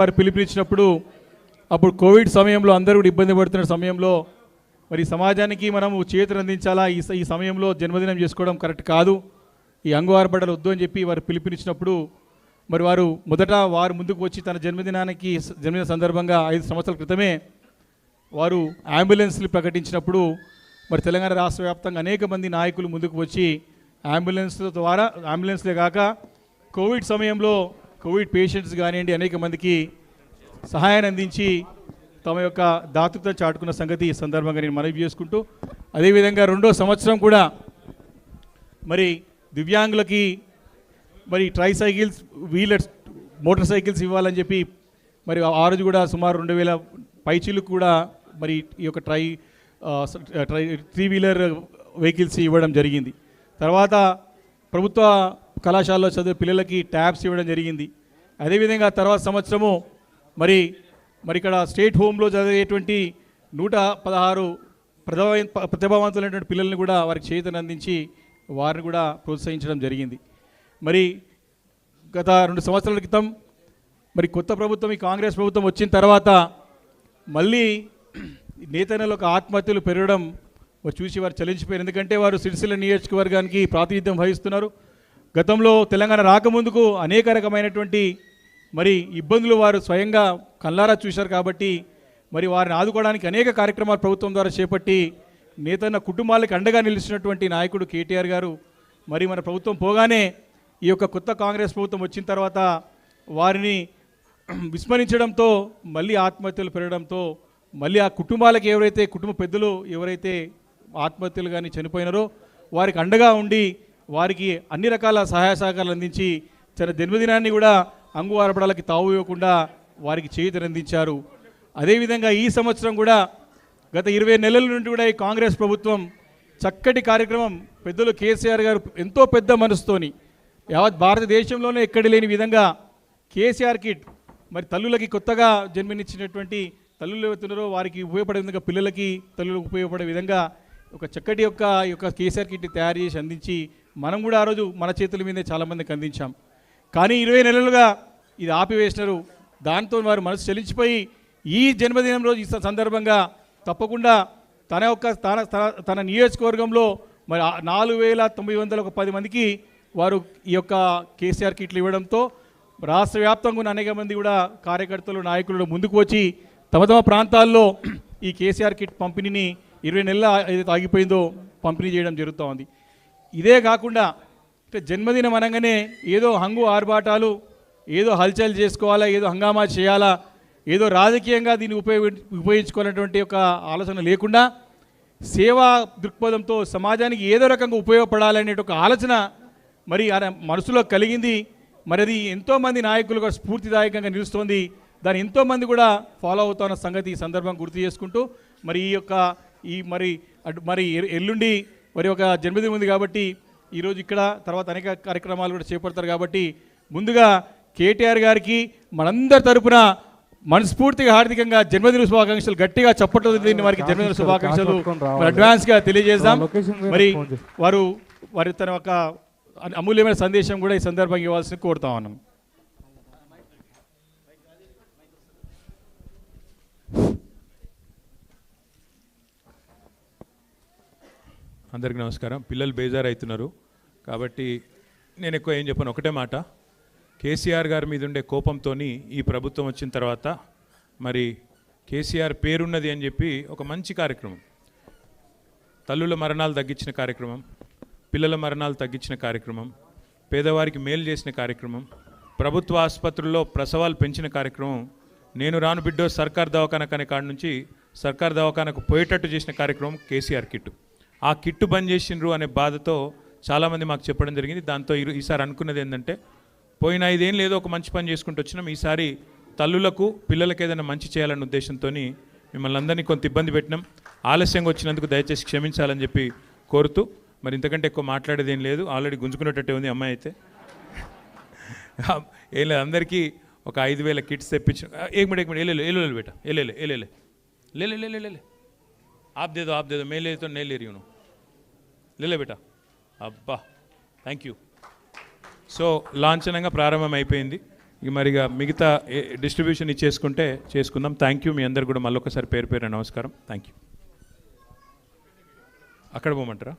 వారు పిలుపునిచ్చినప్పుడు అప్పుడు కోవిడ్ సమయంలో అందరూ కూడా ఇబ్బంది పడుతున్న సమయంలో మరి సమాజానికి మనము చేతులు అందించాలా, ఈ సమయంలో జన్మదినం చేసుకోవడం కరెక్ట్ కాదు, ఈ అంగు ఆర్భాటాలు వద్దు అని చెప్పి వారు పిలుపునిచ్చినప్పుడు మరి వారు ముందుకు వచ్చి తన జన్మదిన సందర్భంగా 5 సంవత్సరాల క్రితమే వారు అంబులెన్స్లు ప్రకటించినప్పుడు మరి తెలంగాణ రాష్ట్ర వ్యాప్తంగా అనేక మంది నాయకులు ముందుకు వచ్చి అంబులెన్స్లే కాక కోవిడ్ సమయంలో కోవిడ్ పేషెంట్స్ కానివ్వండి అనేక మందికి సహాయాన్ని అందించి తమ యొక్క దాతృత్వం చాటుకున్న సంగతి ఈ సందర్భంగా నేను మనవి చేసుకుంటూ, అదేవిధంగా 2వ సంవత్సరం కూడా మరి దివ్యాంగులకి మరి ట్రైసైకిల్స్ వీలర్స్ మోటార్ సైకిల్స్ ఇవ్వాలని చెప్పి మరి ఆ రోజు కూడా సుమారు 2000 పైచీలకు కూడా మరి ఈ యొక్క 3 వీలర్ వెహికల్స్ ఇవ్వడం జరిగింది. తర్వాత ప్రభుత్వ కళాశాలలో చదివే పిల్లలకి ట్యాబ్స్ ఇవ్వడం జరిగింది. అదేవిధంగా తర్వాత సంవత్సరము మరి ఇక్కడ స్టేట్ హోమ్లో చదివేటువంటి 116 ప్రతిభావంతులైనటువంటి పిల్లల్ని కూడా వారికి చేతను అందించి వారిని కూడా ప్రోత్సహించడం జరిగింది. మరి గత 2 సంవత్సరాల క్రితం మరి కొత్త ప్రభుత్వం, ఈ కాంగ్రెస్ ప్రభుత్వం వచ్చిన తర్వాత మళ్ళీ నేతన్నలకు ఆత్మహత్యలు పెరగడం చూసి వారు చలించిపోయారు. ఎందుకంటే వారు సిరిసిల్ల నియోజకవర్గానికి ప్రాతినిధ్యం వహిస్తున్నారు. గతంలో తెలంగాణ రాకముందుకు అనేక రకమైనటువంటి మరి ఇబ్బందులు వారు స్వయంగా కళ్ళారా చూశారు. కాబట్టి మరి వారిని ఆదుకోవడానికి అనేక కార్యక్రమాలు ప్రభుత్వం ద్వారా చేపట్టి నేతన్న కుటుంబాలకు అండగా నిలిచినటువంటి నాయకుడు కేటీఆర్ గారు మరి మన ప్రభుత్వం పోగానే ఈ యొక్క కొత్త కాంగ్రెస్ ప్రభుత్వం వచ్చిన తర్వాత వారిని విస్మరించడంతో మళ్ళీ ఆత్మహత్యలు పెరగడంతో మళ్ళీ ఆ కుటుంబాలకు కుటుంబ పెద్దలు ఎవరైతే ఆత్మహత్యలు కానీ చనిపోయినారో వారికి అండగా ఉండి వారికి అన్ని రకాల సహాయ సహకారాలు అందించి తన జన్మదినాన్ని కూడా అంగు ఆర్భాటాలకి తావు ఇవ్వకుండా వారికి చేయూతనందించారు. అదేవిధంగా ఈ సంవత్సరం కూడా గత 20 నెలల నుండి కూడా ఈ కాంగ్రెస్ ప్రభుత్వం చక్కటి కార్యక్రమం పెద్దలు కేసీఆర్ గారు ఎంతో పెద్ద మనసుతోని యావత్ భారతదేశంలోనే ఎక్కడ లేని విధంగా కేసీఆర్ కిట్ మరి తల్లులకి కొత్తగా జన్మనిచ్చినటువంటి తల్లులు ఎవరుతున్నారో వారికి ఉపయోగపడే విధంగా పిల్లలకి తల్లులకు ఉపయోగపడే విధంగా ఒక చక్కటి ఈ యొక్క కేసీఆర్ కిట్ తయారు చేసి అందించి మనం కూడా ఆ రోజు మన చేతుల మీదే చాలామందికి అందించాం. కానీ 20 నెలలుగా ఇది ఆపివేసినారు. దాంతో వారు మనసు చలించిపోయి ఈ జన్మదినం రోజు ఈ సందర్భంగా తప్పకుండా తన నియోజకవర్గంలో మరి 4910 మందికి వారు ఈ యొక్క కేసీఆర్ కిట్లు ఇవ్వడంతో రాష్ట్ర వ్యాప్తంగా ఉన్న అనేక మంది కూడా కార్యకర్తలు నాయకులు ముందుకు వచ్చి తమ ప్రాంతాల్లో ఈ కేసీఆర్ కిట్ పంపిణీని 20 నెలల ఏదైతే ఆగిపోయిందో పంపిణీ చేయడం జరుగుతూ ఉంది. ఇదే కాకుండా జన్మదినం అనగానే ఏదో హంగు ఆర్భాటాలు, ఏదో హల్చల్ చేసుకోవాలా, ఏదో హంగామా చేయాలా, ఏదో రాజకీయంగా దీన్ని ఉపయోగించుకోవాలనేటువంటి ఒక ఆలోచన లేకుండా సేవా దృక్పథంతో సమాజానికి ఏదో రకంగా ఉపయోగపడాలనే ఒక ఆలోచన మరి మనసులో కలిగింది. మరి అది ఎంతోమంది నాయకులుగా స్ఫూర్తిదాయకంగా నిలుస్తోంది. దాన్ని ఎంతోమంది కూడా ఫాలో అవుతున్న సంగతి ఈ సందర్భం గుర్తు చేసుకుంటూ మరి మరి ఎల్లుండి మరి ఒక జన్మదినం ఉంది కాబట్టి ఈరోజు ఇక్కడ తర్వాత అనేక కార్యక్రమాలు కూడా చేపడతారు. కాబట్టి ముందుగా కేటీఆర్ గారికి మనందరి తరపున మనస్ఫూర్తిగా హార్దికంగా జన్మదిన శుభాకాంక్షలు గట్టిగా చప్పట్లు దీన్ని వారికి జన్మదిన శుభాకాంక్షలు అడ్వాన్స్గా తెలియజేద్దాం. మరి వారి తన ఒక అమూల్యమైన సందేశం కూడా ఈ సందర్భంగా ఇవ్వాల్సి కోరుతా ఉన్నాం. అందరికీ నమస్కారం. పిల్లలు బేజారు అవుతున్నారు కాబట్టి నేను ఎక్కువ ఏం చెప్పాను, ఒకటే మాట. కేసీఆర్ గారి మీద ఉండే కోపంతో ఈ ప్రభుత్వం వచ్చిన తర్వాత మరి కేసీఆర్ పేరున్నది అని చెప్పి ఒక మంచి కార్యక్రమం, తల్లుల మరణాలు తగ్గించిన కార్యక్రమం, పిల్లల మరణాలు తగ్గించిన కార్యక్రమం, పేదవారికి మేలు చేసిన కార్యక్రమం, ప్రభుత్వ ఆసుపత్రుల్లో ప్రసవాలు పెంచిన కార్యక్రమం, నేను రాను బిడ్డో సర్కార్ దవాఖానకు అనే కాడ నుంచి సర్కార్ దవాఖానకు పోయేటట్టు చేసిన కార్యక్రమం కేసీఆర్ కిట్టు. ఆ కిట్టు బంద్ చేసిండ్రు అనే బాధతో చాలామంది మాకు చెప్పడం జరిగింది. దాంతో ఈసారి అనుకున్నది ఏంటంటే, పోయిన 5 ఏళ్ళు ఏదో ఒక మంచి పని చేసుకుంటూ వచ్చినాం, ఈసారి తల్లులకు పిల్లలకు ఏదైనా మంచి చేయాలనే ఉద్దేశంతో మిమ్మల్ని అందరినీ కొంత ఇబ్బంది పెట్టినాం. ఆలస్యంగా వచ్చినందుకు దయచేసి క్షమించాలని చెప్పి కోరుతూ, మరి ఇంతకంటే ఎక్కువ మాట్లాడేది ఏం లేదు. ఆల్రెడీ గుంజుకునేటట్టే ఉంది అమ్మాయి అయితే. ఏం లేదు, అందరికీ ఒక 5000 కిట్స్ తెప్పించిన. एक मिनट ले बेटा, ले आप दे दो, मैं ले तो नहीं ले रही हूँ, ले बेटा. అబ్బా థ్యాంక్ యూ. సో లాంఛనంగా ప్రారంభం అయిపోయింది. ఇక మరిగా మిగతా డిస్ట్రిబ్యూషన్ ఇచ్చేసుకుంటే చేసుకుందాం. Thank you. మీ అందరు కూడా మళ్ళొకసారి పేరు పేరు నమస్కారం. Thank you. అక్కడ పోమంటారా?